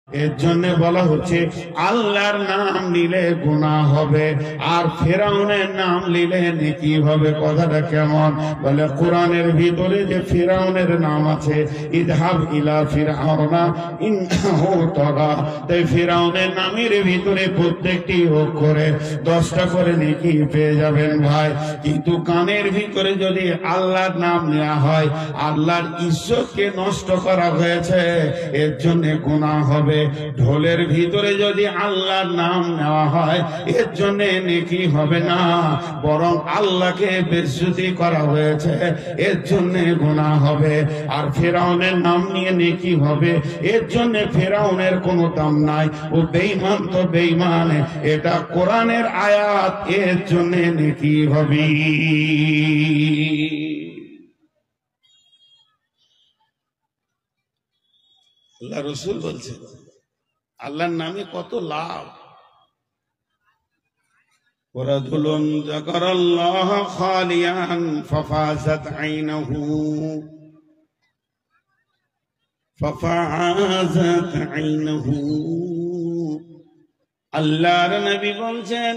এর জন্য বলা হচ্ছে আল্লাহর নাম নিলে গুনাহ হবে, আর ফিরআউনের নাম নিলে নেকি হবে। কথাটা কেমন? বলে কোরআনের ভিতরে যে ফিরআউনের নাম আছে, ইযহাব ইলা ফিরআউনা ইন্নাহু তাগা, তাই ফিরআউনের নামের ভিতরে প্রত্যেকটি অক্ষরে 10টা করে নেকি পেয়ে যাবেন ভাই। কিন্তু কানের ভিতরে যদি আল্লাহর নাম নেওয়া হয়, আল্লাহর ইজ্জতকে নষ্ট করা হয়েছে, এর জন্য গুনাহ হবে। ঢোলের ভিতরে যদি আল্লাহর নাম নেওয়া হয়, এর জন্য নেকি হবে না, বরং আল্লাহকে বেইজ্জতি করা হয়েছে, এর জন্য গুনাহ হবে। আর ফিরআউনের নাম নিয়ে নেকি হবে, এর জন্য ফিরআউনের কোনো দাম নাই, ও বেঈমান তো বেঈমান, এটা কোরআনের আয়াত, এর জন্য নেকি হবে। আল্লাহ রাসূল বলছেন আল্লাহর নামে কত লাভ। ওয়ারাজুলুন যাকারাল্লাহ খালিয়ান ফাফাযাত আইনুহু। আল্লাহর নবী বলছেন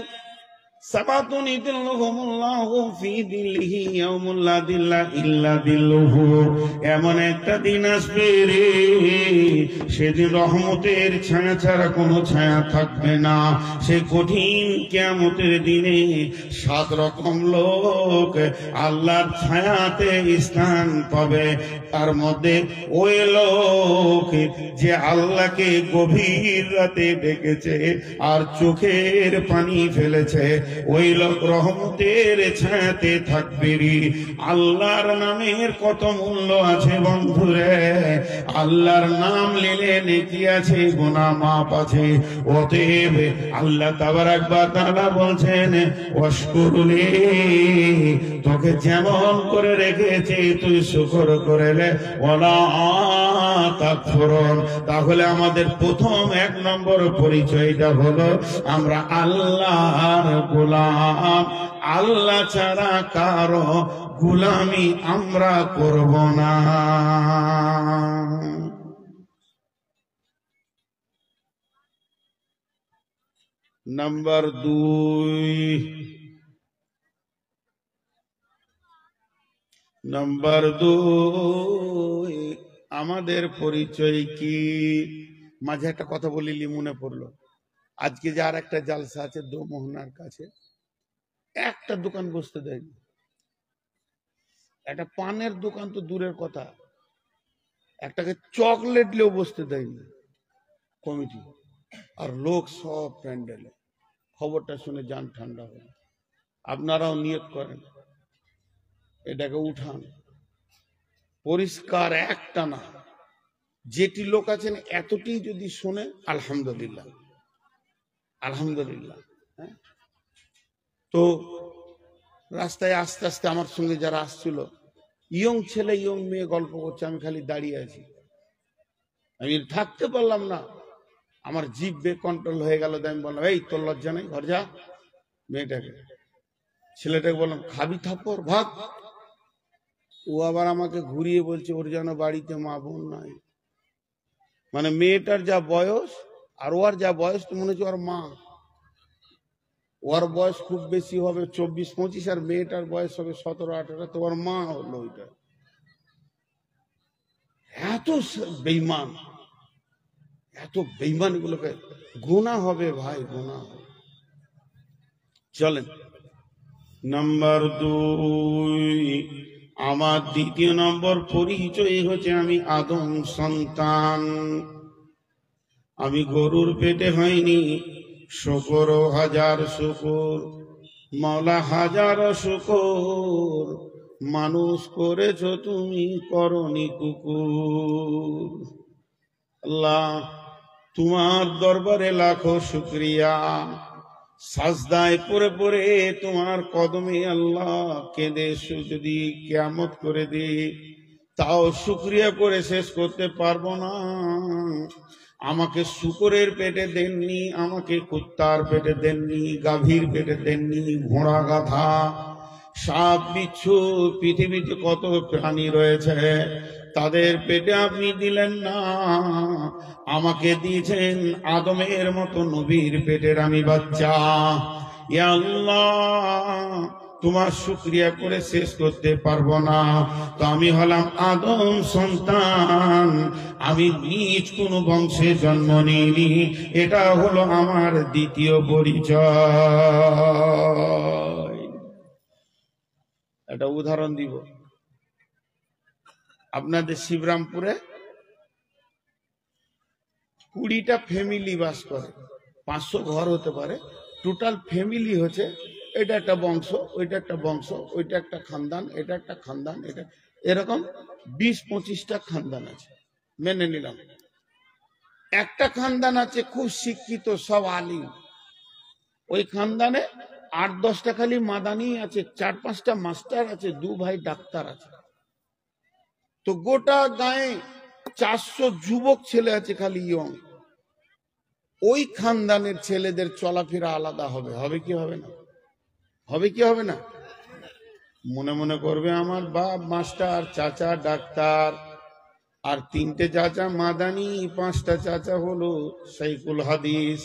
সাবাতুন ইযিল্লুহুমুল্লাহু ফি দিল্লিহি ইয়াউমুল লা দিল্লা ইল্লা দিল্লুহু। এমন একটা দিন আসবে রে, সেদিন রহমতের ছায়া ছাড়া কোনো ছায়া থাকবে না। সে কঠিন কিয়ামতের দিনে 7 রকম লোক আল্লাহর ছায়াতে স্থান পাবে। তার মধ্যে ওই লোক যে আল্লাহকে গভীর রাতে ডেকেছে আর চোখের পানি ফেলেছে, ওই লোক রহমতের ছায়াতে থাকবে। আল্লাহর নামের কত মূল্য আছে বন্ধুরে, আল্লাহর নাম নিলে নেকি আছে, গুনাহ মাফ আছে। অতএব আল্লাহ তাবারাক ওয়া তাআলা বলছেন ওয়াশকুরুলি, তোকে যেমন করে রেখেছে তুই শুকর করে রে, ওয়ালা তাকফুরুন। তাহলে আমাদের প্রথম 1 নম্বর পরিচয়টা হলো আমরা আল্লাহর গোলাম। আল্লাহ ছাড়া কারো গোলামি আমরা করব না। নাম্বার 2 আমাদের পরিচয় কি? মাঝে একটা কথা বলিলি, মনে পড়লো। আজকে যে আর একটা জালসা আছে দোমোহনার কাছে, একটা দোকান বসতে দেয়নি, একটা পানের দোকান তো দূরের কথা, একটাকে চকলেট লেও বসতে দেয়নি কমিটি, আর লোক সব প্যান্ডেলে। খবরটা শুনে যান ঠান্ডা হল। আপনারাও নিয়ত করেন, এটাকে উঠান, পরিষ্কার একটা না। যেটি লোক আছেন এতটি যদি শোনে আলহামদুলিল্লাহ, আলহামদুলিল্লাহ। হ্যাঁ, তো রাস্তায় আস্তে আস্তে আমার সঙ্গে যারা আসছিল, ইয়ং ছেলে ইয়ং মেয়ে গল্প করছে, আমি খালি দাঁড়িয়ে আছি। আমি থাকতে পারলাম না, আমার জিভ কন্ট্রোল হয়ে গেল। আমি বললাম, এই তোর লজ্জা নেই, ঘর যা। মেয়েটাকে, ছেলেটাকে বললাম খাবি থাপ্পড়, ভাগ। ও আবার আমাকে ঘুরিয়ে বলছে ওর যেন বাড়িতে মা বোন নাই। মানে মেয়েটার যা বয়স আর ওর যা বয়স, তো মনে হচ্ছে ওর মা। ওর বয়স খুব বেশি হবে 24-25, আর মেয়েটার বয়স হবে 17-18, তো ওর মা হলো ওইটা। এত বেঈমান, এত বেঈমান, গুলোকে গুনাহ হবে ভাই, গুনাহ হবে। চলেন নাম্বার 2, আমার 2 নম্বর পরিচয় হচ্ছে আমি আদম সন্তান। আমি গরুর পেটে হয়নি, শুকর হাজার শুকর, মাওলা হাজার শুকর, মানুষ করেছ তুমি করনি কুকুর। আল্লাহ তোমার দরবারে লাখো শুকরিয়া, সাজদায় পড়ে পড়ে তোমার কদমে আল্লাহ কেঁদে যদি কিয়ামত করে দে, তাও শুকরিয়া করে শেষ করতে পারবো না। আমাকে শুকরের পেটে দেননি, আমাকে কুত্তার পেটে দেননি, গাভীর পেটে দেননি, ঘোড়া গাধা, সাপ বিচ্ছু, পৃথিবীতে কত প্রাণী রয়েছে, তাদের পেটে আপনি দিলেন না, আমাকে দিয়েছেন আদমের মতো নবীর পেটের আমি বাচ্চা। ইয়া আল্লাহ, তোমার শুকরিয়া করে শেষ করতে পারবো না। তো আমি হলাম আদম সন্তান, আমি নিজ কোন বংশে জন্ম নিইনি, এটা হলো আমার দ্বিতীয় পরিচয়। একটা উদাহরণ দিব। আপনাদের শিবরামপুরে 20টা ফ্যামিলি বাস করে, 500 ঘর হতে পারে, টোটাল ফ্যামিলি হচ্ছে, এটা একটা বংশ, ওইটা একটা বংশ, ওইটা একটা খানদান, এটা একটা খানদান, এটা এরকম 20-25টা খানদান আছে। মেনে নিলাম। একটা খানদান আছে খুব শিক্ষিত, সব আলিম, ওই খানদানে 8-10টা খালি মাদানি আছে, 4-5টা মাস্টার আছে, 2 ভাই ডাক্তার আছে। তো গোটা গায়ে 400 যুবক ছেলে আছে খালি ইয়ং। ওই খানদানের ছেলেদের চলাফেরা আলাদা হবে, হবে কি হবে না? হবে কি হবে না? মনে মনে করবে আমার বাপ মাস্টার, চাচা ডাক্তার, আর 3টে চাচা মাদানি, 5টা চাচা হলো শাইখুল হাদিস।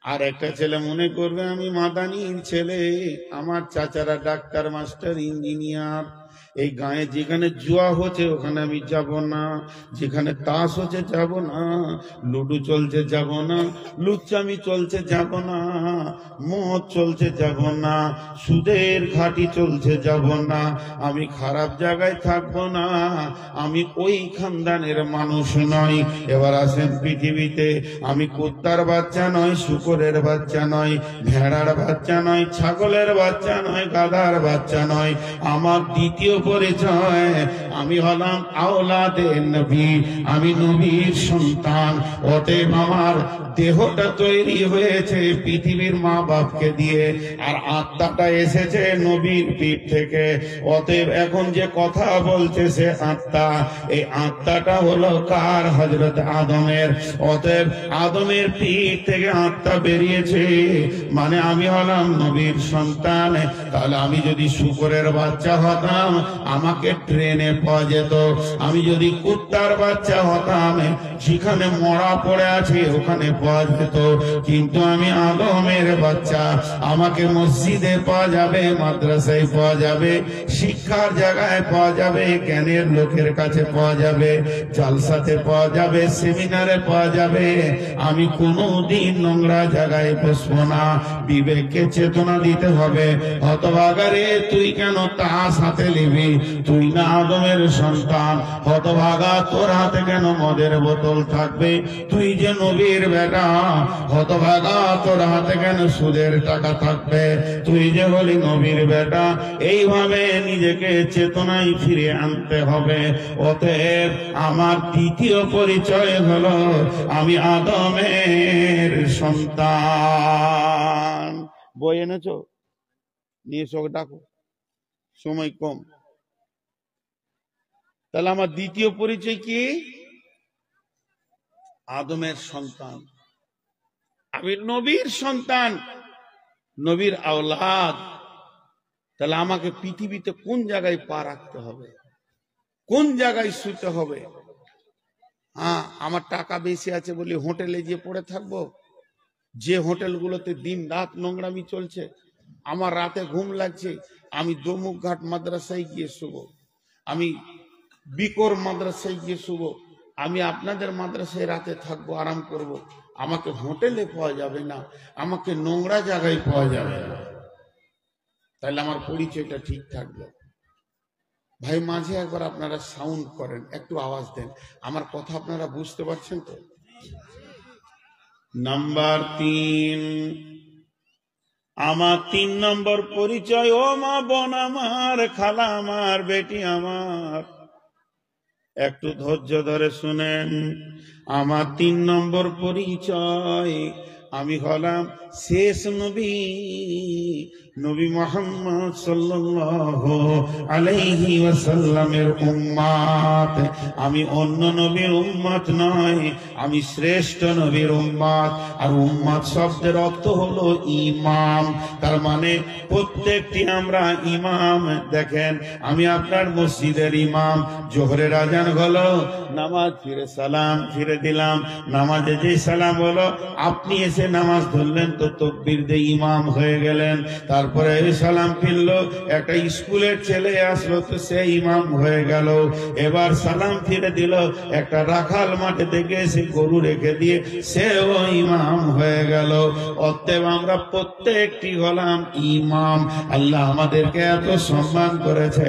আর একটা ছেলে মনে করবে আমি মাদানির ছেলে, আমার চাচারা ডাক্তার, মাস্টার, ইঞ্জিনিয়ার। এই গায়ে যেখানে জুয়া হচ্ছে ওখানে আমি যাব না, যেখানে তাস হচ্ছে যাব না, লুডু চলছে যাব না, লুচ্চামি চলছে যাব না, মদ চলছে যাব না, সুদের ঘাটি চলছে যাব না, আমি খারাপ জায়গায় থাকবো না, আমি ওই খানদানের মানুষ নই। এবার আসেন পৃথিবীতে, আমি কুত্তার বাচ্চা নয়, শুকরের বাচ্চা নয়, ভেড়ার বাচ্চা নয়, ছাগলের বাচ্চা নয়, গাধার বাচ্চা নয়। আমার দ্বিতীয় পরিচয়, আমি হলাম আওলাদে নবী, আমি নবীর সন্তান। অতএব আমার দেহটা তৈরি হয়েছে পৃথিবীর মা বাপকে দিয়ে, আর আত্মাটা এসেছে নবীর পিঠ থেকে। অতএব এখন যে কথা বলছে সে আত্মা, এই আত্মাটা হলো কার? হযরত আদমের। অতএব আদমের পিঠ থেকে আত্মা বেরিয়েছে, মানে আমি হলাম নবীর সন্তান। তাহলে আমি যদি শুকরের বাচ্চা হতাম আমাকে ট্রেনে পাওয়া যেত, আমি যদি কুত্তার বাচ্চা হতাম যেখানে মরা পড়ে আছে ওখানে পাওয়া যেত, কিন্তু আমি আদমের বাচ্চা, আমাকে মসজিদে পাওয়া যাবে, মাদ্রাসায় পাওয়া যাবে, শিক্ষার জায়গায় পাওয়া যাবে, জ্ঞানের লোকের কাছে পাওয়া যাবে, জালসাতে পাওয়া যাবে, সেমিনারে পাওয়া যাবে। আমি কোনোদিন নোংরা জায়গায় বসবো না। বিবেককে চেতনা দিতে হবে। হতভাগারে তুই কেন তাস হাতে নিবি? তুই না আদমের সন্তান? হতভাগা, তোর হাতে কেন মদের বোতল থাকবে? তুই যে নবীর বেটা। হতভাগা, তোর হাতে কেন সুদের টাকা থাকবে? তুই যে হলি নবীর বেটা। এইভাবে নিজেকে চেতনায় ফিরে আনতে হবে। অতএব আমার দ্বিতীয় পরিচয় হলো আমি আদমের সন্তান। বই এনেছো? নিয়ে চোখ ডাকো, সময় কম। তাহলে আমার দ্বিতীয় পরিচয় কি? আদমের সন্তান, আমি নবীর সন্তান, নবীর আওলাদ। তাহলে আমাকে পৃথিবীতে কোন জায়গায় পা রাখতে হবে, কোন জায়গায় শুতে হবে? হ্যাঁ, আমার টাকা বেশি আছে বলে হোটেলে গিয়ে পড়ে থাকবো? যে হোটেলগুলোতে দিন রাত নোংরামি চলছে, আমার রাতে ঘুম লাগছে, আমি দমুক ঘাট মাদ্রাসায় গিয়ে শুবো, আমি বিকর মাদ্রাসায় গিয়ে শুবো, আমি আপনাদের মাদ্রাসায় রাতে থাকবো, আরাম করব। আমাকে হোটেলে পাওয়া যাবে না, আমাকে নোংরা জায়গায় পাওয়া যাবে না। তাহলে আমার পরিচয়টা ঠিক থাকলো। ভাই, মাঝে একবার আপনারা সাউন্ড করেন, একটু আওয়াজ দেন, আমার কথা আপনারা বুঝতে পারছেন তো? নাম্বার 3, আমার 3 নম্বর পরিচয়। ও মা, বোন আমার, খালা আমার, বেটি আমার, একটু ধৈর্য ধরে শুনেন। আমার 3 নম্বর পরিচয়, আমি হলাম শেষ নবী, নবী মুহাম্মদ সাল্লাল্লাহু আলাইহি ওয়াসাল্লামের উম্মত। আমি অন্য নবীর উম্মত নয়, আমি শ্রেষ্ঠ নবীর উম্মত। আর উম্মত শব্দের অর্থ হলো ইমাম, তার মানে প্রত্যেকটি আমরা ইমাম। দেখেন, আমি আপনার মসজিদের ইমাম, জোহরের আজান হলো, নামাজ ফিরে সালাম ফিরে দিলাম, নামাজে যে সালাম হলো আপনি এসে নামাজ ধরলেন তো তাকবীর দিয়ে ইমাম হয়ে গেলেন। তারপরে সালাম ফিরলো, একটা স্কুলের ছেলে আসলো তো সে ইমাম হয়ে গেল। এবার সালাম ফিরে দিল, একটা রাখাল মাঠে থেকে এসে গরু রেখে দিয়ে সেও ইমাম হয়ে গেল। অতএব আমরা প্রত্যেকটি হলাম ইমাম। আল্লাহ আমাদেরকে এত সম্মান করেছে,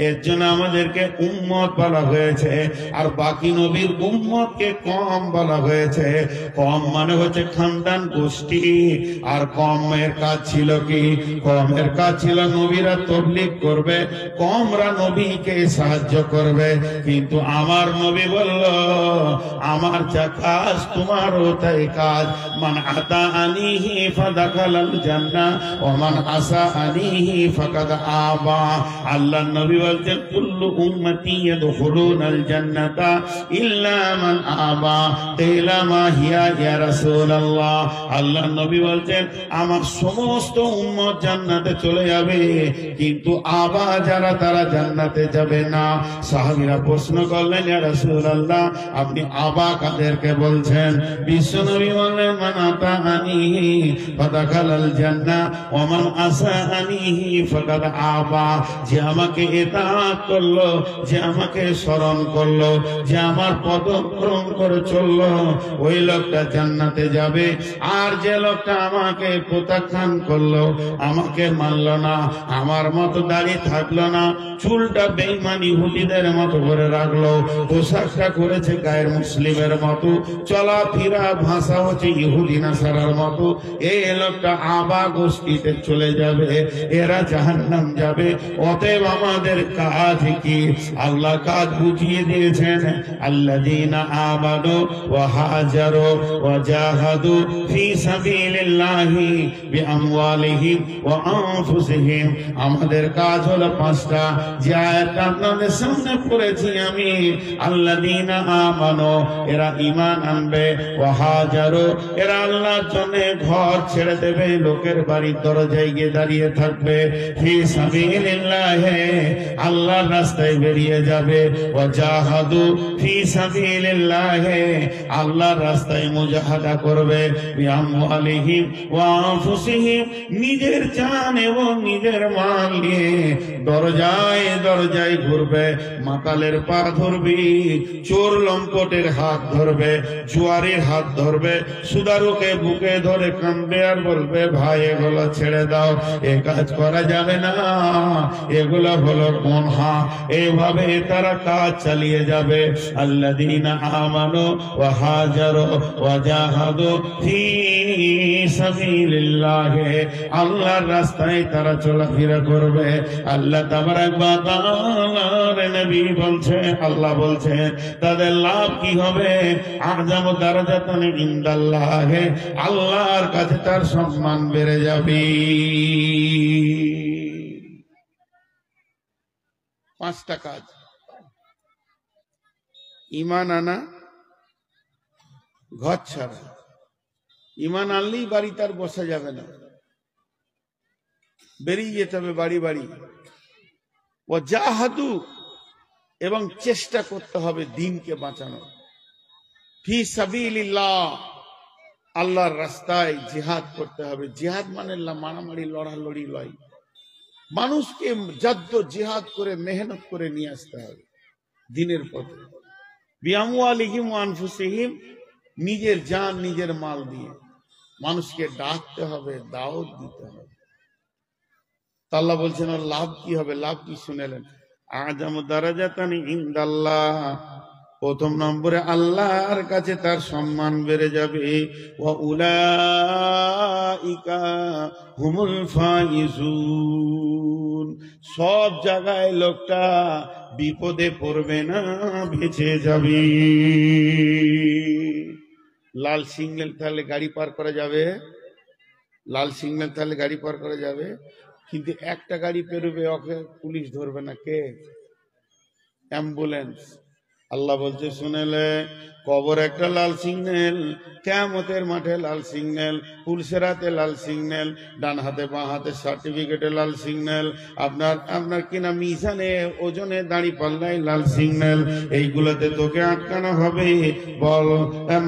এর জন্য আমাদেরকে উম্মত বলা হয়েছে, আর বাকি নবীর উম্মতকে কম বলা হয়েছে। কম মানে হচ্ছে খানদান গোষ্ঠী, আর কমের কাজ ছিল কি? কমের কাজ ছিল নবীরা তাবলীগ করবে, কমরা নবীকে সাহায্য করবে। কিন্তু আমার নবী বলল, আমার যা কাজ তোমারও তাই কাজ। মান আতা আনিহি ফাদাখালাল জান্নাহ ওয়া মান আসা আনিহি ফাকাদ আবা। আল্লাহর নবী বলছেন, কুল্লু উম্মতি ইয়াদখুলুনাল জান্নাতা ইল্লা মান আবা। কিলা মা হিয়া ইয়া রাসূলুল্লাহ। আল্লাহর নবী বলছেন, আমার সমস্ত উম্মত জান্নাতে চলে যাবে, কিন্তু আবা যারা তারা জান্নাতে যাবে না। সাহাবীরা প্রশ্ন করলেন, ইয়া রাসূলুল্লাহ, আপনি আবা কাদেরকে বলছেন? বিশ্বনবী বললেন, মান আতাআনি ফাদাখালাল জান্নাহ ওয়া মান আসাআনি ফাকাদ আবা। যে আমাকে ইতাআত করলো, যে আমাকে স্মরণ করলো, যে আমার পদ অনুসরণ করে চললো, ওই লোকটা জান্নাতে যাবে। আর যে লোকটা আমাকে প্রত্যাখ্যান করলো, আমাকে মানলো না, আমার মতো দাড়ি থাকলো না, চুলটা বেঈমান ইহুদিদের মতো করে রাখলো, পোশাকটা করেছে গায়ের মুসলিমের মতো, চলাফেরা ভাষা হচ্ছে ইহুদি নাসারার মতো, এই লোকটা আবা গোষ্ঠীতে চলে যাবে, এরা জাহান্নাম যাবে। অতএব আমাদের কাজ কি? আল্লাহ কাজ বুঝিয়ে দিয়েছেন, আল্লাযীনা আমানু ওয়া হাজারু ওয়া জাহাদু ফি সাবিলিল্লাহি বিআমওয়ালিহিম ওয়া আনফুসিহিম। আমাদের কাজ হলো পাঁচটা, যে আয়াতটা আপনাদের সামনে পড়েছি আমি। আল্লাযীনা আমানু, এরা ঈমান আনবে, ওয়া হাজারু, এরা আল্লাহর জন্য ঘর ছেড়ে দেবে, লোকের বাড়ির দরজায় গিয়ে দাঁড়িয়ে থাকবে, ফি সাবিলিল্লাহি, আল্লাহর রাস্তায় বেরিয়ে যাবে, ওয়া জাহাদু ফি সাবিলিল্লাহি, আল্লাহর রাস্তায় মুজাহাদা করবে, বিআমওয়ালিহিম ওয়া আনফুসিহিম, নিজের জান এবং নিজের মাল নিয়ে দরজায় দরজায় ঘুরবে, মাতালের পা ধরবি, চোর লম্পটের হাত ধরবে, জুয়ারির হাত ধরবে, সুদারুকে বুকে ধরে কাঁদবে আর বলবে, ভাই এগুলো ছেড়ে দাও, এ কাজ করা যাবে না, এগুলো হলো গুনাহ। এইভাবে তারা কাজ চালিয়ে যাবে। আল্লাযীনা আমানু ওয়া হাজারু ওয়া জাহাদু ফি সাবিলিল্লাহি, আল্লাহর রাস্তায় তারা চলাফেরা করবে। আল্লাহ তাবারাক ওয়া তাআলার নবী বলছে, আল্লাহ বলছে, তাদের লাভ কি হবে? আযম দারাজাতান ইনদাল্লাহি, আল্লাহর কাছে তার সম্মান বেড়ে যাবে। পাঁচটা কাজ। ঈমান আনা, ঘর ছাড়া। ঈমান আনলেই বাড়ি তার বসা যাবে না, বেরিয়ে যেতে হবে বাড়ি বাড়ি। ও জাহাদু, এবং চেষ্টা করতে হবে দিনকে বাঁচানো। ফি সাবিলিল্লাহ, আল্লাহর রাস্তায় জিহাদ করতে হবে। জিহাদ মানে মারামারি লড়ালড়ি লয়, মানুষকে জাদ্দ জিহাদ করে মেহনত করে নিয়ে আসতে হবে দিনের পথে। বিআমওয়ালিহিম ওয়া আনফুসিহিম, নিজের জান নিজের মাল দিয়ে মানুষকে ডাকতে হবে, দাওয়াত দিতে হবে। আল্লাহ বলছেন লাভ কি হবে? লাভ কি শুনেলেন? আযম দারাজাতান ইনদাল্লাহ, প্রথম নম্বরে আল্লাহর কাছে তার সম্মান বেড়ে যাবে। ওয়া উলাইকা হুমুল ফাইজুন, সব জায়গায় লোকটা বিপদে পড়বে না, বেঁচে যাবে। লাল সিগন্যাল তাহলে গাড়ি পার করা যাবে, লাল সিগন্যাল তাহলে গাড়ি পার করা যাবে, কিন্তু একটা গাড়ি পেরোবে, ওকে পুলিশ ধরবে না, কে? অ্যাম্বুলেন্স। আল্লাহ বলছে শুনেলে, কবর একটা লাল সিগন্যাল, কিয়ামতের মাঠে লাল সিগন্যাল, পুলসেরাতে লাল সিগন্যাল, ডান হাতে বাঁ হাতে সার্টিফিকেটে লাল সিগন্যাল, আপনার কিনা মিজানে ওজনে দাঁড়ি পাল্লাই লাল সিগন্যাল। এইগুলোতে তোকে আটকানো হবে। বল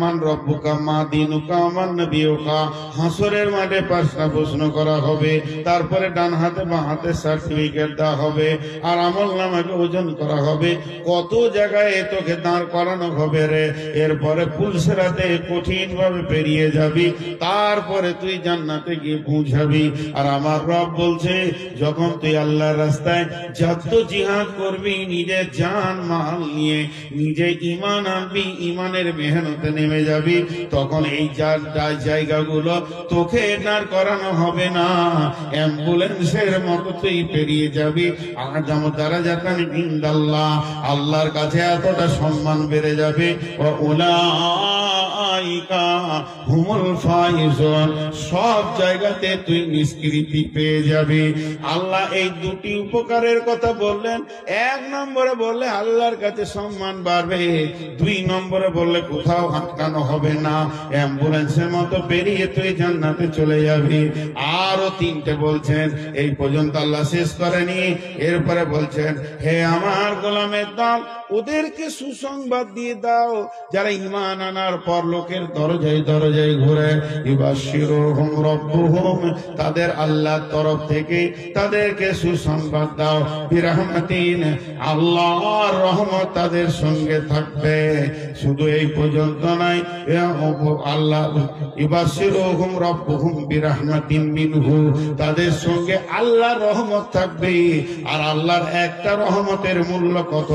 মান রব্বুকা মা দিনুকা মান নবিয়ুকা, হাসরের মাঠে পাঁচটা প্রশ্ন করা হবে, তারপরে ডান হাতে বাঁ হাতে সার্টিফিকেট দেওয়া হবে, আর আমলনামাকে ওজন করা হবে, কত জায়গায় তোকে দাঁড় করানো হবে রে। এরপরে পুলসেরাতে কঠিন ভাবে পেরিয়ে যাবি, তারপরে তুই জান্নাতে গিয়ে পৌঁছাবি। আর আমার রব বলছে, যখন তুই আল্লাহর রাস্তায় যত জিহাদ করবি, নিজের জান মাল নিয়ে নিজে ঈমান আনবি, ঈমানের মেহনতে নেমে যাবি, তখন এই জায়গাগুলো তোকে দাঁড় করানো হবে না, অ্যাম্বুলেন্সের মতো তুই পেরিয়ে যাবি। আযাম দারাজাতান ইনদাল্লাহ, আল্লাহর কাছে এতটা সম্মান বেড়ে যাবে। উলাইকা হুমুল ফাইজুন, সব জায়গাতে তুই নিষ্কৃতি পেয়ে যাবি। আল্লাহ এই দুটি উপকারের কথা বললেন। এক নম্বরে বললে আল্লাহর কাছে সম্মান বাড়বে, দুই নম্বরে বললে কোথাও আটকানো হবে না, অ্যাম্বুলেন্সের মতো পেরিয়ে তুই জান্নাতে চলে যাবি। আরো তিনটে বলছেন, এই পর্যন্ত আল্লাহ শেষ করেনি। এরপরে বলছেন, হে আমার গোলামের দল, ওদেরকে সুসংবাদ দিয়ে দাও যারা ঈমান আনার পর লোকের দরজায় দরজায় ঘুরে। ইবাশশিরুহুম রাব্বুহুম, তাদের আল্লাহর তরফ থেকে তাদেরকে সুসংবাদ দাও। বিরহমাতিন, আল্লাহর রহমত তাদের সঙ্গে থাকবে। শুধু এই পর্যন্ত নয়, আল্লাহ ইবাশশিরুহুম রাব্বুহুম বিরহমাতিন মিনহু, তাদের সঙ্গে আল্লাহর রহমত থাকবে। আর আল্লাহর একটা রহমতের মূল্য কত?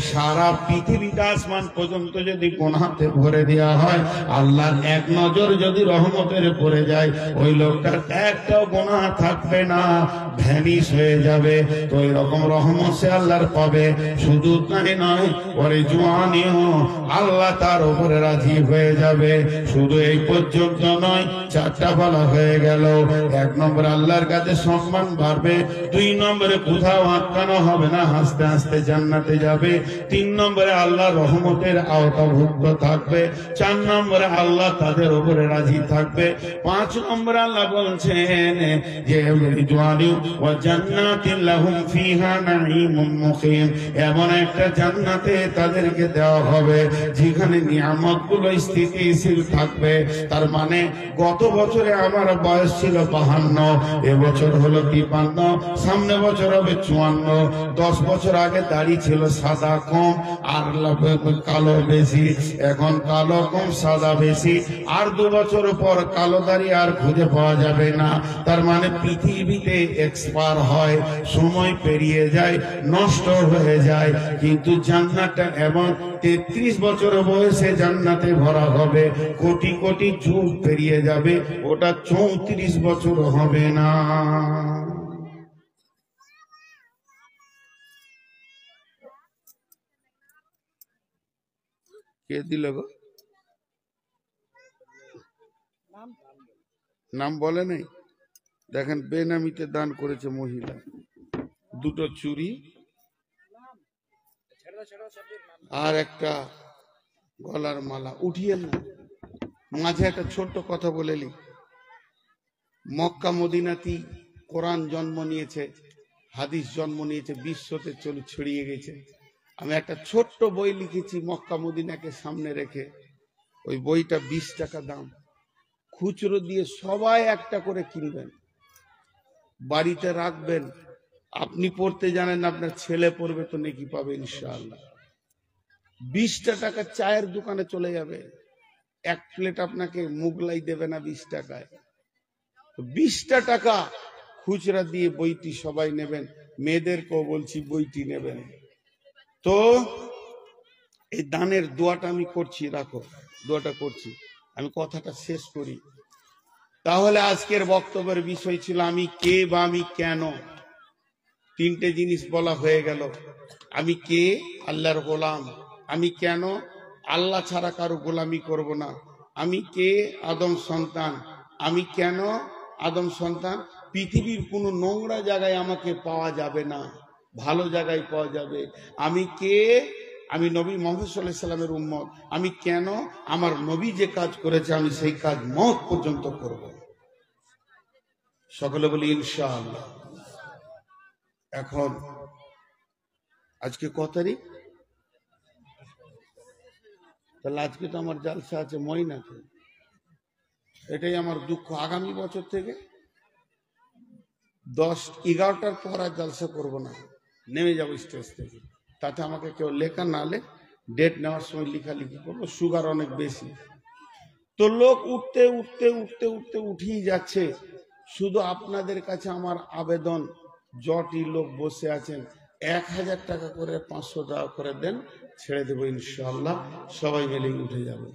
সারা পৃথিবীটা আসমান পর্যন্ত যদি গুনাহতে ভরে দেওয়া হয়, আল্লাহর এক নজর যদি রহমতের পড়ে যায়, ওই লোকটার একটাও গুনাহ থাকবে না, ভ্যানিশ হয়ে যাবে। তো এরকম রহমত সে আল্লাহর পাবে। শুধু তাই নয়, ওরে জওয়ানিও আল্লাহ তার উপরে রাজি হয়ে যাবে। শুধু এই পর্যন্ত নয়, চারটা বলা হয়ে গেল। এক নম্বর আল্লাহর কাছে সম্মান বাড়বে, দুই নম্বরে কোথাও আটকানো হবে না, হাসতে হাসতে জান্নাতে যাবে, তিন নম্বরে আল্লাহ রহমতের আওতাভুক্ত থাকবে, চার নম্বরে আল্লাহ তাদের উপরে রাজি থাকবে, পাঁচ নম্বরে আল্লাহ বলছেন যে জান্নাতিন লাহুম ফিহা নাঈমুম মুকিম, এমন একটা জান্নাতে তাদেরকে দেওয়া হবে যেখানে নিয়ামতগুলো স্থিতিশীল থাকবে। তার মানে গত বছরে আমার বয়স ছিল 52, এবছর হলো 53, সামনে বছর হবে 54। 10 বছর আগে দাড়ি ছিল সাদা কম আর কালো বেশি, এখন কালো কম সাদা বেশি, আর 2 বছর পর কালো দাড়ি আর খুঁজে পাওয়া যাবে না। তার মানে পৃথিবীতে এক্সপায়ার হয়, সময় পেরিয়ে যায়, নষ্ট হয়ে যায়। কিন্তু জান্নাতটা এমন 33 বছর বয়সে জান্নাতে ভরা হবে, কোটি কোটি যুগ পেরিয়ে যাবে, ওটা 34 বছর হবে না। কে দিল গো? নাম বলে নাই? দেখেন, বেনামিতে দান করেছে মহিলা, 2টো চুড়ি আর একটা গলার মালা। উঠিয়েন না, মাঝে একটা ছোট্ট কথা বলে নি। মক্কা মদিনাতি কোরআন জন্ম নিয়েছে, হাদিস জন্ম নিয়েছে, বিশ্বতে ছড়িয়ে গেছে। আমি একটা ছোট্ট বই লিখেছি মক্কা মদিনাকে সামনে রেখে, ওই বইটা 20 টাকা দাম, খুচরো দিয়ে সবাই একটা করে কিনবেন, বাড়িতে রাখবেন। আপনি পড়তে জানেন, আপনার ছেলে পড়বে তো নেকি পাবে ইনশাআল্লাহ। 20টা টাকা চায়ের দোকানে চলে যাবে, এক প্লেট আপনাকে মুগলাই দেবে না 20 টাকায়। 20টা টাকা খুচরা দিয়ে বইটি সবাই নেবেন, মেয়েদেরকেও বলছি বইটি নেবেন। তো এই দানের দোয়াটা আমি করছি, রাখো, দোয়াটা করছি, আমি কথাটা শেষ করি। তাহলে আজকের বক্তব্যের বিষয় ছিল আমি কে বা আমি কেন। 3টে জিনিস বলা হয়ে গেল। আমি কে? আল্লাহর গোলাম। আমি কেন? আল্লাহ ছাড়া কারো গোলামি করব না। আমি কে? আদম সন্তান। আমি কেন আদম সন্তান? পৃথিবীর কোনো নোংরা জায়গায় আমাকে পাওয়া যাবে না, ভালো জায়গায় পাওয়া যাবে। আমি কে? আমি নবী মুহাম্মদ সাল্লাল্লাহু আলাইহি সাল্লামের উম্মত। আমি কেন? আমার নবী যে কাজ করেছে আমি সেই কাজ মওত পর্যন্ত করব। সকলে বলি ইনশাআল্লাহ। এখন আজকে কত তারিখ? তাহলে আজকে তো আমার জালসা আছে ময়নাতে। এটাই আমার দুঃখ। আগামী বছর থেকে 10-11টার পর আর জালসা করব না, নেমে যাবো স্টেজ থেকে। তাতে আমাকে কেউ লেখা না লে, ডেট নেওয়ার সময় লেখালেখি করবো। সুগার অনেক বেশি তো, লোক উঠতে উঠতে উঠতে উঠতে উঠেই যাচ্ছে। শুধু আপনাদের কাছে আমার আবেদন, যটি লোক বসে আছেন 1000 টাকা করে 500 টাকা করে দেন, ছেড়ে দেবো ইনশাআল্লাহ, সবাই মিলে উঠে যাবে।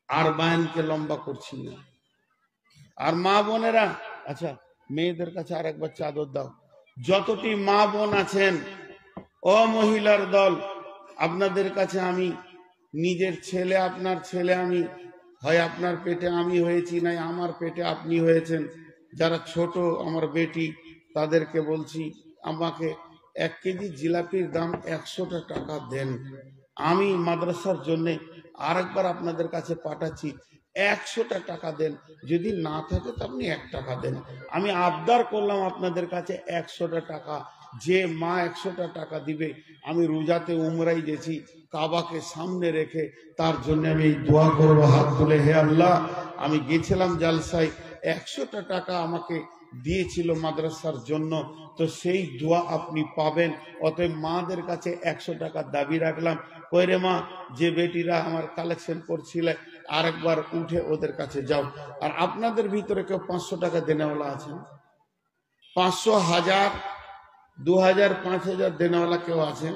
আর বায়ানকে লম্বা করছি না। আর মা বোনেরা, আচ্ছা মেয়েদের কাছে আর একবার চাদর দাও। যতটি মা বোন আছেন, ও মহিলার দল, আপনাদের কাছে আমি নিজের ছেলে, আপনার ছেলে আমি, হয় আপনার পেটে আমি হয়েছি, নাই আমার পেটে আপনি হয়েছেন। যারা ছোট আমার বেটি, তাদেরকে বলছি আমাকে 1 কেজি জিলাপির দাম 100 টাকা দেন। আমি মাদ্রাসার জন্য আরেকবার আপনাদের কাছে পাঠাচ্ছি, 100 টাকা দেন। যদি না থাকে তো আপনি 1 টাকা দেন। আমি আবদার করলাম আপনাদের কাছে 100 টাকা। যে মা 100 টাকা দিবে, আমি রোজাতে উমরাই গেছি, কাবাকে সামনে রেখে তার জন্য আমি দোয়া করবো হাত তুলে, হে আল্লাহ, আমি গেছিলাম জালসায়, 100 টাকা আমাকে দিয়েছিল মাদ্রাসার জন্য, তো সেই দোয়া আপনি পাবেন। অতএব মাদের কাছে 100 টাকা দাবি রাখলাম। কইরে মা, যে বেটিরা আমার কালেকশন করছিলে, আরেকবার উঠে ওদের কাছে যাও। আর আপনাদের ভিতরে কেউ 500 টাকা দেনেওয়ালা আছেন? 500, 1000, 2000, 5000 দেনেওয়ালা কেউ আছেন?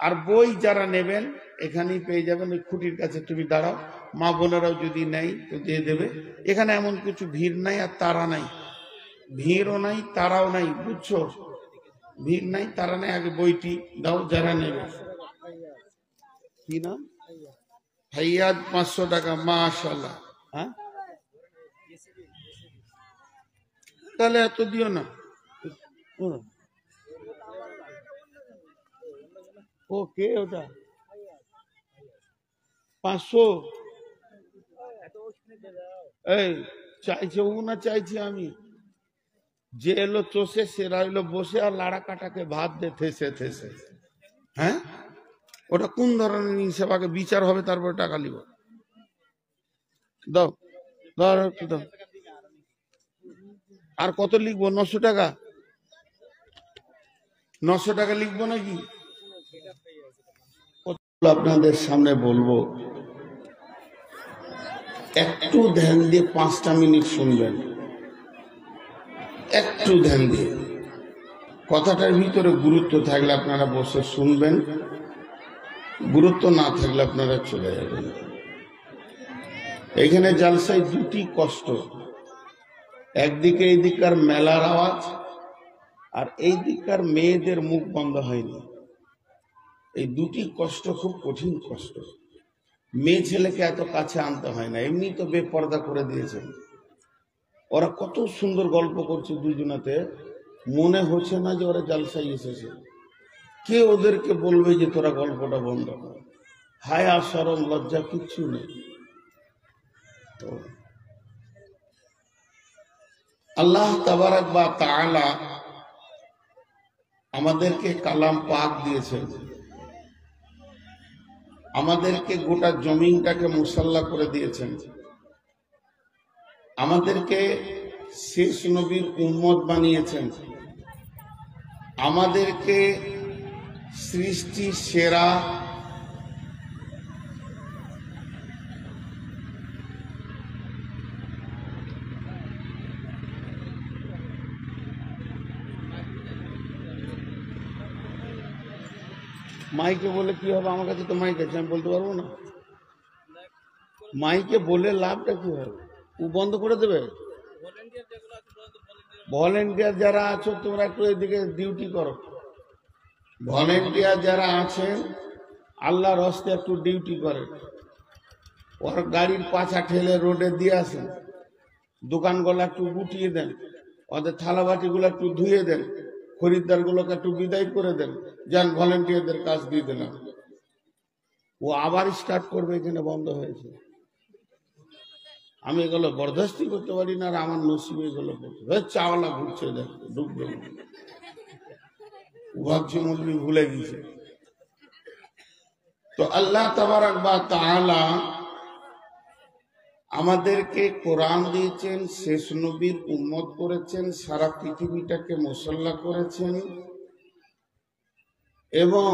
আর বই যারা নেবেন এখানেই পেয়ে যাবেন, ওই খুঁটির কাছে তুমি দাঁড়াও। মা বোনেরাও যদি নেই তো দিয়ে দেবে। এখানে এমন কিছু ভিড় নাই আর তারা নাই, ভিড়ও নাই তারাও নাই, বুঝছো? ভিড় নাই তারা নাই, আগে বইটি দাও যারা নেবে। কি নাম? ফাইয়াদ, 500 টাকা, মাশাআল্লাহ। হ্যাঁ, তাহলে এত দিও না। ওকে, ওটা 500 এই চাইছে ও না চাইছি আমি? যে এলো চষে সে রইলো বসে, আর লাড়া কাটাকে ভাত দে থেসে থেসে। হ্যাঁ, ওটা কোন ধরনের হিসাব? আগে বিচার হবে তারপর টাকা নিব। দাও দাও একটু দাও। আর কত লিখবো? 900 টাকা? 900 টাকা লিখবো নাকি? আপনাদের সামনে বলবো, একটু ধ্যান দিয়ে 5টা মিনিট শুনবেন, একটু ধ্যান দিয়ে। কথাটার ভিতরে গুরুত্ব থাকলে আপনারা বসে শুনবেন, গুরুত্ব না থাকলে আপনারা চলে যাবেন। এখানে জালসায় 2টি কষ্ট, একদিকে এই দিককার মেলার আওয়াজ, আর এই দিককার মেয়েদের মুখ বন্ধ হয়নি। এই 2টি কষ্ট খুব কঠিন কষ্ট। মেয়ে ছেলেকে এত কাছে আনতে হয় না, এমনি তো বেপর্দা করে দিয়েছেন। ওরা কত সুন্দর গল্প করছে দুজনাতে, মনে হচ্ছে না যে ওরা জালসায় এসেছে। কে ওদেরকে বলবে যে তোরা গল্পটা বন্ধ কর? হায়া শরম লজ্জা কিচ্ছু নেই। তো আল্লাহ তাবারাক ওয়া তাআলা আমাদেরকে কালাম পাক দিয়েছেন, আমাদেরকে গোটা জমিনটাকে মুসাল্লা করে দিয়েছেন, আমাদেরকে শেষ নবীর উম্মত বানিয়েছেন, আমাদেরকে সৃষ্টি সেরা মাইকে বলে কি হবে? আমার কাছে তো মাইক আছে, আমি বলতে পারবো না। মাইকে বলে লাভটা কি হবে? ও বন্ধ করে দেবে। ভলেন্টিয়ার যারা আছো তোমরা একটু এদিকে ডিউটি করো। ভলেন্টিয়ার যারা আছেন আল্লাহর হস্তে একটু ডিউটি করে। ওর গাড়ির পাছা ঠেলে রোডে দিয়ে আসেন, দোকানগুলো একটু গুটিয়ে দেন, ওদের থালাবাটিগুলো একটু ধুয়ে দেন, খরিদ্দারগুলোকে একটু বিদায় করে দেন, যান ভলেন্টিয়ারদের কাজ দিয়ে দিলাম। ও আবার স্টার্ট করবে, এখানে বন্ধ হয়েছে। আমি এগুলো বরদাস্তি করতে পারি না, আর আমার নসিবে এগুলো করতে চাওয়ালা ঘুরছে, দেখ ডুববে, ভাবছি মৌলবি ভুলে গেছে। তো আল্লাহ তাবারাক ওয়া তাআলা আমাদেরকে কোরআন দিয়েছেন, শেষ নবীর উম্মত করেছেন, সারা পৃথিবীটাকে মুসল্লা করেছেন, এবং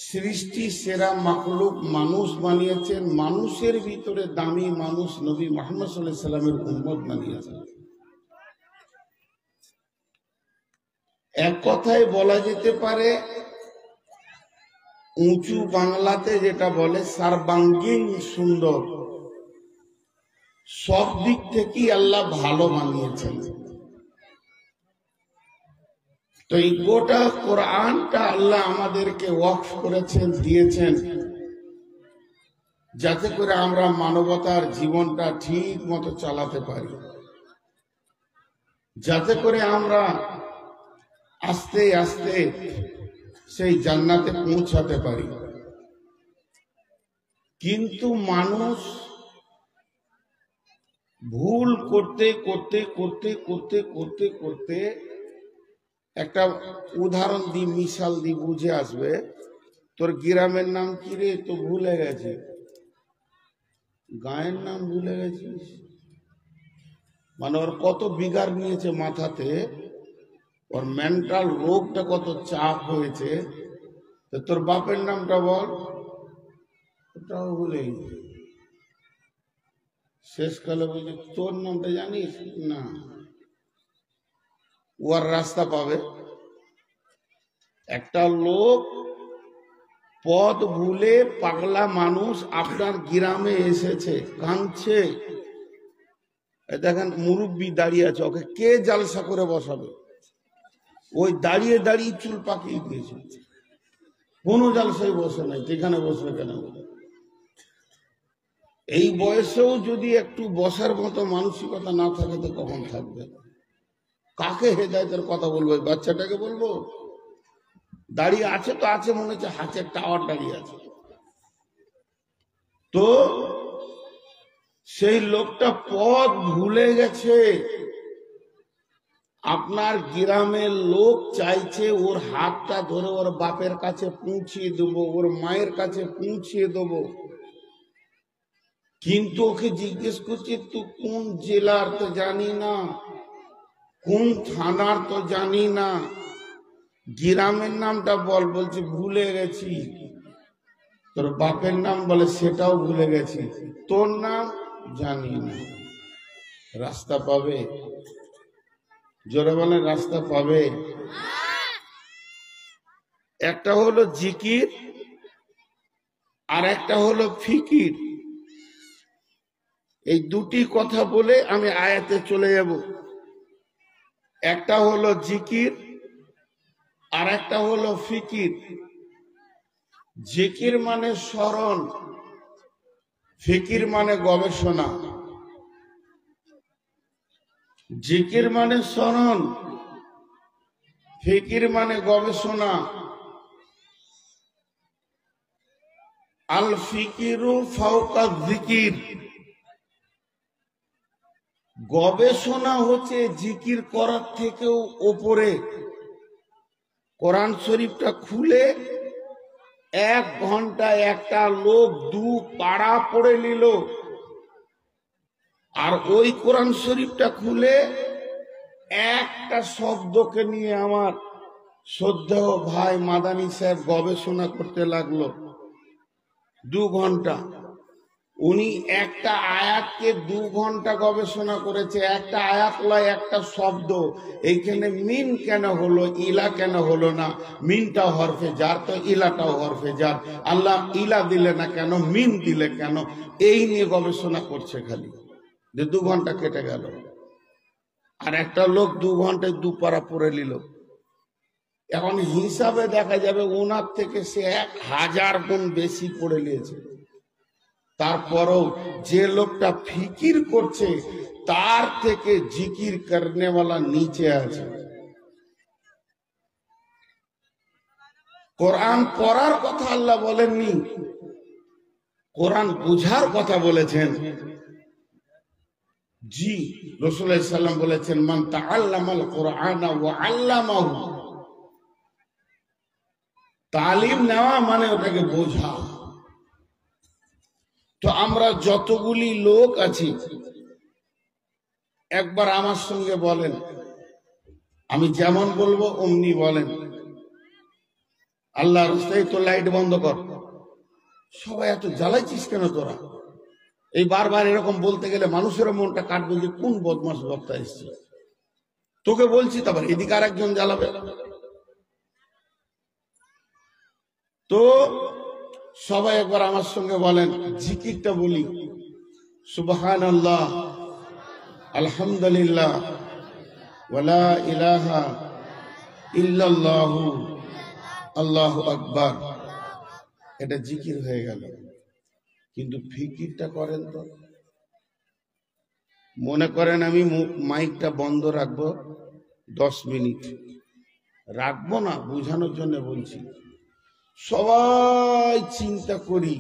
সৃষ্টি সেরা মাখলুক মানুষ বানিয়েছেন। মানুষের ভিতরে দামি মানুষ নবী মুহাম্মদ সাল্লাল্লাহু আলাইহি সাল্লামের উম্মত বানিয়েছেন। এক কথায় বলা যেতে পারে, উঁচু বাংলাতে যেটা বলে সর্বাঙ্গীন সুন্দর, সব দিক থেকেই আল্লাহ ভালো বানিয়েছেন। তো এই গোটা কোরআনটা আল্লাহ আমাদেরকে ওয়াকফ করেছেন, দিয়েছেন, যাতে করে আমরা মানবতার জীবনটা ঠিক মতো চালাতে পারি, যাতে করে আমরা আস্তে আস্তে সেই জান্নাতে পৌঁছাতে পারি। কিন্তু মানুষ ভুল করতে করতে করতে করতে করতে করতে, একটা উদাহরণ দি, মিশাল দি, বুঝে আসবে। তোর গ্রামের নাম কি রে? তো ভুলে গেছি। গায়ের নাম ভুলে গেছিস, মানে ওর কত বিগার নিয়েছে মাথাতে, ওর মেন্টাল রোগটা কত চাপ হয়েছে। তো তোর বাপের নামটা বল, ওটাও ভুলে গেছি। শেষকালে বলছে তোর নামটা জানিস না, ওর রাস্তা পাবে। একটা লোক পথ ভুলে, পাগলা মানুষ আপনার গ্রামে এসেছে, কাঁদছে, দেখেন মুরব্বি দাঁড়িয়ে আছে, ওকে কে জালসা করে বসাবে? ওই দাঁড়িয়ে দাঁড়িয়ে চুল পাকিয়ে দিয়েছে, কোনো জালসায় বসে নাই, যেখানে বসবে কেন? এই বয়সেও যদি একটু বসার মতো মানসিকতা না থাকে, তো কখন থাকবে? কাকে হেদায়েতের কথা বলবো? বাচ্চাটাকে বলবো? দাঁড়িয়ে আছে তো আছে, মনে হচ্ছে হাতের টাওয়ার দাঁড়িয়ে আছে। তো সেই লোকটা পথ ভুলে গেছে। আপনার গ্রামের লোক চাইছে ওর হাতটা ধরে ওর বাপের কাছে পৌঁছিয়ে দেবো, ওর মায়ের কাছে পৌঁছিয়ে দেবো, কিন্তু ওকে জিজ্ঞেস করছে তুই কোন জেলার? তো জানি না। কোন থানার? তো জানি না। গ্রামের নামটা বল, বলছে ভুলে গেছি। তোর বাপের নাম? বলে সেটাও ভুলে গেছি। তোর নাম? জানি না। রাস্তা পাবে? জোরে বলে, রাস্তা পাবে? একটা হলো জিকির, আর একটা হলো ফিকির। এই দুটি কথা বলে আমি আয়াতে চলে যাব। একটা হলো জিকির, আর একটা হলো ফিকির। জিকির মানে স্মরণ, ফিকির মানে গবেষণা। জিকির মানে স্মরণ, ফিকির মানে গবেষণা। আল ফিকিরু ফাওকা জিকির। গবেষণা হচ্ছে জিকির করার থেকেও ওপরে। কোরআন শরীফটা খুলে 1 ঘন্টায় একটা লোক 2 পারা পড়ে নিল, আর ওই কোরআন শরীফটা খুলে একটা শব্দকে নিয়ে আমার শ্রদ্ধেয় ভাই মাদানী সাহেব গবেষণা করতে লাগলো 2 ঘন্টা। উনি একটা আয়াতকে 2 ঘন্টা গবেষণা করেছে। একটা আয়াত লয়, একটা শব্দ। এইখানে মিন কেন হলো, ইলা কেন হলো না? মিনটা হরফে জার, তো ইলাটাও হরফে জার। আল্লাহ ইলা দিলে না কেন, মিন দিলে কেন? এই নিয়ে গবেষণা করছে খালি, যে 2 ঘন্টা কেটে গেল। আর একটা লোক 2 ঘন্টায় 2 পারা পড়ে নিল। এখন হিসাবে দেখা যাবে ওনার থেকে সে 1000 গুণ বেশি পড়ে নিয়েছে। তারপরও যে লোকটা ফিকির করছে তার থেকে জিকির করনেওয়ালা নিচে আছে। কোরআন পড়ার কথা আল্লাহ বলেননি, কোরআন বুঝার কথা বলেছেন। জি, রাসূলুল্লাহ সাল্লাল্লাহু আলাইহি ওয়াসাল্লাম বলেছেন, মান তাআল্লামাল কুরআনা ওয়া আল্লামাহু। তালিম নেওয়া মানে ওটাকে বোঝা। তো আমরা যতগুলি লোক আছি, একবার আমার সঙ্গে বলেন, আমি যেমন বলবো অমনি বলেন। আল্লাহ রাস্তায় তো লাইট বন্ধ কর। সবাই এত জ্বালাইছিস কেন তোরা? এই বারবার এরকম বলতে গেলে মানুষের মনটা কাটবে যে কোন বদমাস বক্তা এসছে। তোকে বলছি, তারপর এদিকে আর একজন জ্বালাবে। তো সবাই একবার আমার সঙ্গে বলেন, জিকিরটা বলি, সুবহানাল্লাহ, আলহামদুলিল্লাহ, ওয়ালা ইলাহা ইল্লাল্লাহু, আল্লাহু আকবার। এটা জিকির হয়ে গেল। কিন্তু ফিকিরটা করেন তো। মনে করেন আমি মাইকটা বন্ধ রাখবো 10 মিনিট, রাখবো না, বোঝানোর জন্য বলছি। সবাই চিন্তা করি,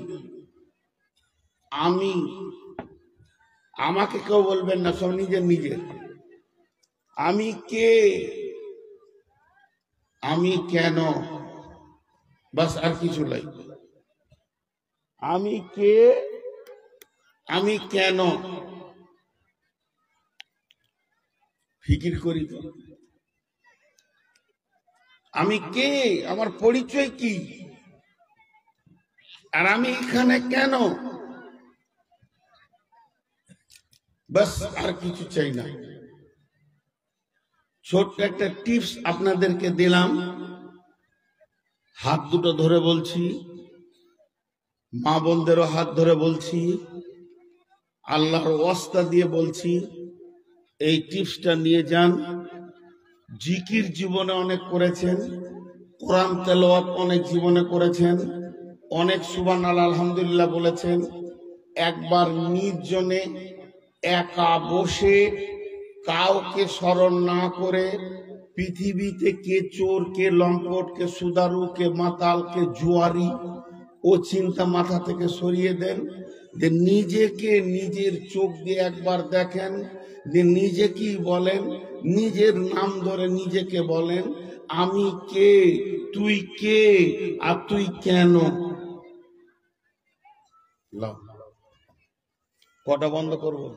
আমাকে কেউ বলবেন না, সব নিজের নিজের। আমি কে, আমি কেন, বাস, আর কিছু নাই। আমি কে, আমি কেন, ফিকির করি তো। আমি কে, আমার পরিচয় কি, আর আমি এখানে কেন, বাস, আর কিছু চাই না। ছোট্ট একটা টিপস আপনাদেরকে দিলাম, হাত দুটো ধরে বলছি, মা বোনদেরও হাত ধরে বলছি, আল্লাহর ওয়াস্তা দিয়ে বলছি, এই টিপসটা নিয়ে যান। জিকির জীবনে অনেক করেছেন, কোরআন তেলাওয়াত অনেক জীবনে করেছেন, অনেক সুবহানাল্লাহ আলহামদুলিল্লাহ বলেছেন। একবার নির্জনে একা বসে কাউকে স্মরণ না করে, পৃথিবীতে কে চোর, কে লম্পট, কে সুদারু, কে মাতাল, কে জুয়ারি, ও চিন্তা মাথা থেকে সরিয়ে দেন। যে নিজেকে নিজের চোখ দিয়ে একবার দেখেন, যে নিজে কি বলেন, নিজের নাম ধরে নিজেকে বলেন, আমি কে, তুই কে, আর তুই কেন। কটা বন্ধ করবো,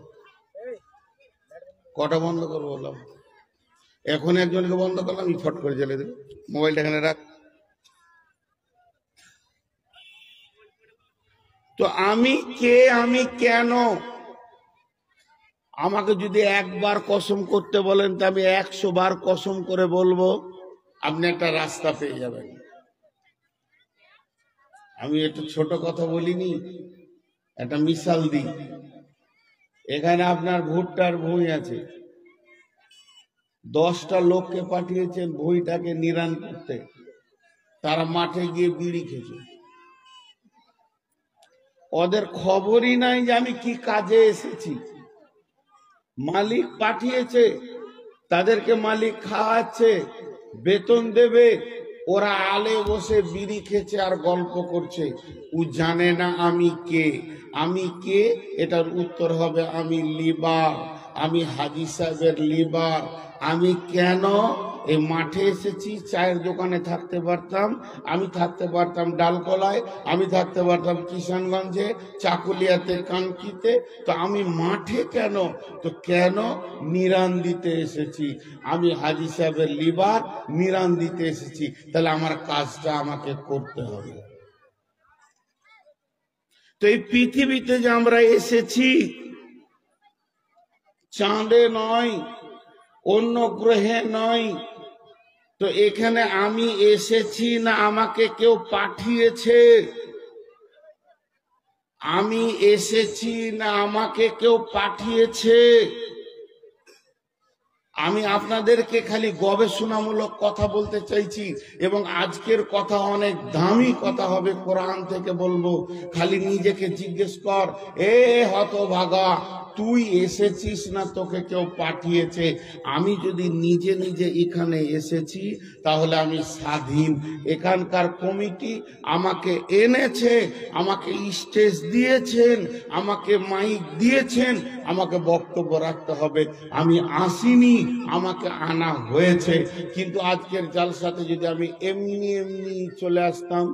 কটা বন্ধ করবো বললাম? এখন একজনকে বন্ধ করলাম, ফট করে জ্বালিয়ে দেবে। মোবাইলটা এখানে রাখ। তো আমি কে, আমি কেন, আমাকে যদি একবার কসম করতে বলেন তা আমি 100 বার কসম করে বলবো, আপনি একটা রাস্তা পেয়ে যাবেন। আমি একটু ছোট কথা বলিনি, একটা মিসাল দিই। এখানে আপনার ভুট্টার ভুঁই আছে, 10টা লোককে পাঠিয়েছেন ভুঁইটাকে নিরান করতে। তারা মাঠে গিয়ে বিড়ি খেয়েছে। ওদের খবরই নাই যে আমি কি কাজে এসেছি। মালিক পাঠিয়েছে, তাদেরকে মালিক খাওয়াচ্ছে, বেতন দেবে, ওরা আলে বসে বিড়ি খেছে আর গল্প করছে। ও জানে না আমি কে। আমি কে, এটার উত্তর হবে আমি লিবার, আমি হাজী সাহেবের লিবার। আমি কেন এই মাঠে এসেছি? চায়ের দোকানে থাকতে পারতাম, আমি থাকতে পারতাম ডালকলায়, আমি থাকতে পারতাম কিষানগঞ্জে, চাকুলিয়াতে, কানকিতে। তো আমি মাঠে কেন? তো কেন? নিরান দিতে এসেছি। আমি হাজী সাহেবের লিবার, নিরান দিতে এসেছি। তাহলে আমার কাজটা আমাকে করতে হবে। তো এই পৃথিবীতে যে আমরা এসেছি, চাঁদে নয়, অন্য গ্রহে নয়। তো এখানে আমি এসেছি না আমাকে কেউ পাঠিয়েছে? আমি এসেছি না আমাকে কেউ পাঠিয়েছে? আমি আপনাদেরকে খালি গবেষণামূলক কথা বলতে চাইছি, এবং আজকের কথা অনেক দামি কথা হবে, কোরআন থেকে বলবো। খালি নিজেকে জিজ্ঞেস কর, এ হতভাগা, তুই এসেছিস না তোকে কেউ পাঠিয়েছে? আমি যদি নিজে নিজে এখানে এসেছি তাহলে আমি স্বাধীন। এখানকার কমিটি আমাকে এনেছে, আমাকে স্টেজ দিয়েছেন, আমাকে মাইক দিয়েছেন, আমাকে বক্তব্য রাখতে হবে। আমি আসিনি, আমাকে আনা হয়েছে। কিন্তু আজকের জালসাতে যদি আমি এমনি এমনি চলে আসতাম,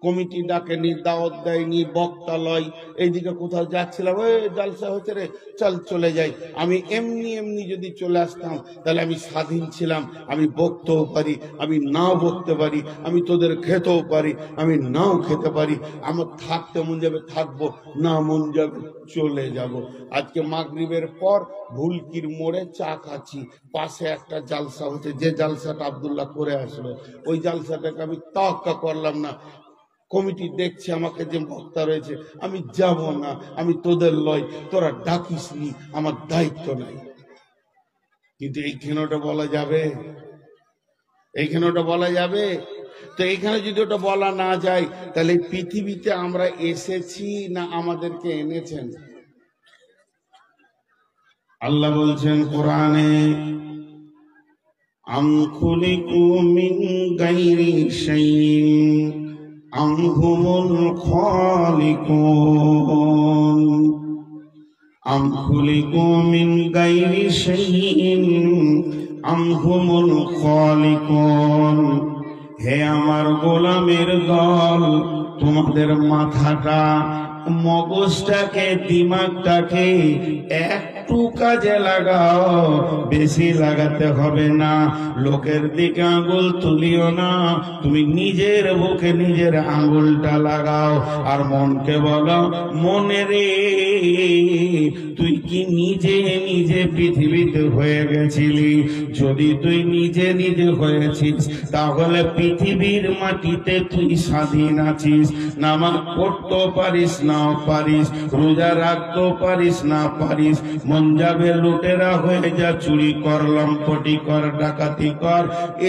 কমিটি ডাকেনি, দাওয়াত দেয়নি, বক্তালয়, এইদিকে কোথাও যাচ্ছিলাম, ওই জালসা হচ্ছে রে, চল চলে যাই, আমি এমনি এমনি যদি চলে আসতাম তাহলে আমি স্বাধীন ছিলাম। আমি বকতেও পারি, আমি নাও বকতে পারি, আমি তোদের খেতেও পারি, আমি নাও খেতে পারি। আমার থাকতে মন যাবে থাকবো, না মন যাবে চলে যাব। আজকে মাগরিবের পর ভুলকির মোড়ে চা খাচ্ছি, পাশে একটা জালসা হচ্ছে, যে জালসাটা আব্দুল্লাহ করে আসলো, ওই জালসাটাকে আমি তাওয়াক্কা করলাম না। কমিটি দেখছে আমাকে, যে বক্তা রয়েছে, আমি যাব না, আমি তোদের লয়, তোরা ডাকিস নি, আমার দায়িত্ব নাই। কিন্তু এইখানে ওটা বলা যাবে? এইখানে ওটা বলা যাবে? তো এইখানে যদি ওটা বলা না যায়, তাহলে পৃথিবীতে আমরা এসেছি না আমাদেরকে এনেছেন? আল্লাহ বলছেন কোরআনে, আম খুলিকু মিন গায়রি শাইইন আম হুমুল খালিকুন, আম খুলিকু মিন গায়রি শাইইন আম হুমুল খালিকুন। হে আমার গোলামের দল, তোমাদের মাথাটা, মগজটাকে, দিমাগটাকে একটু কাজে লাগাও, বেশি লাগাতে হবে না। লোকের দিকে আঙুল তুলিও না, তুমি নিজের বুকে নিজের আঙুলটা লাগাও। আর মনকে বলো, মনে রে, তুই কি নিজে নিজে পৃথিবীতে হয়ে গেছিলি? যদি তুই নিজে নিজে হয়েছিস, তাহলে পৃথিবীর মাটিতে তুই স্বাধীন আছিস। নামাজ পড়তেও পারিস না পারিস, রোজা রাখতেও পারিস না পারিস, মন যাবে লুটেরা হয়ে যা, চুরি কর, লম্পটি কর, ডাকাতি কর।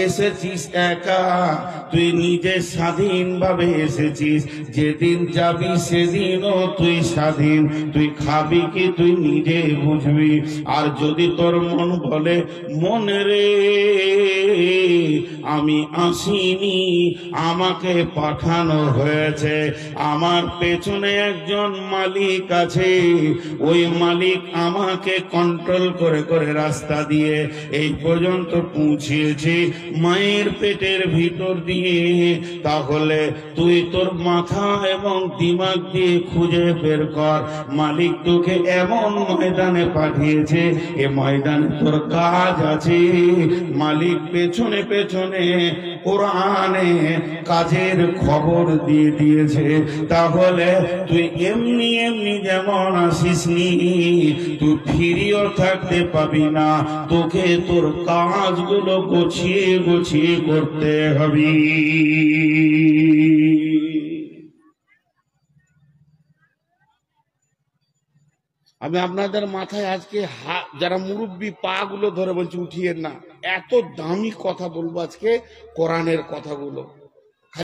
এসেছিস একা, তুই নিজে স্বাধীন ভাবে এসেছিস। যেদিন যাবি সেদিনও তুই স্বাধীন। তুই খাবি কি তুই নিজে বুঝবি। আর যদি তোর মন বলে, মনে রে, আমি আসিনি, আমাকে পাঠানো হয়েছে, আমার পেছনে একজন মালিক আছে, ওই মালিক আমাকে কন্ট্রোল করে করে রাস্তা দিয়ে এই পর্যন্ত পৌঁছিয়েছে, মায়ের পেটের ভিতর দিয়ে, তাহলে তুই তোর মাথা এবং দিমাগ দিয়ে খুঁজে বের কর, মালিক তোকে এমন ময়দানে পাঠিয়েছে, এ ময়দানে তোর কাজ আছে। মালিক পেছনে পেছনে কোরআনে কাজের খবর দিয়ে দিয়েছে। তাহলে তুই এমনি এমনি যেমন আসিসনি, তুই ফিরিও থাকতে পাবি না, তোকে তোর কাজগুলো গুছিয়ে গুছিয়ে করতে হবে। আমি আপনাদের মাথায় আজকে যারা মুরব্বী, পা গুলো ধরে বলছি উঠিয়ে না, এত দামি কথা বলবো আজকে, কোরআনের কথাগুলো।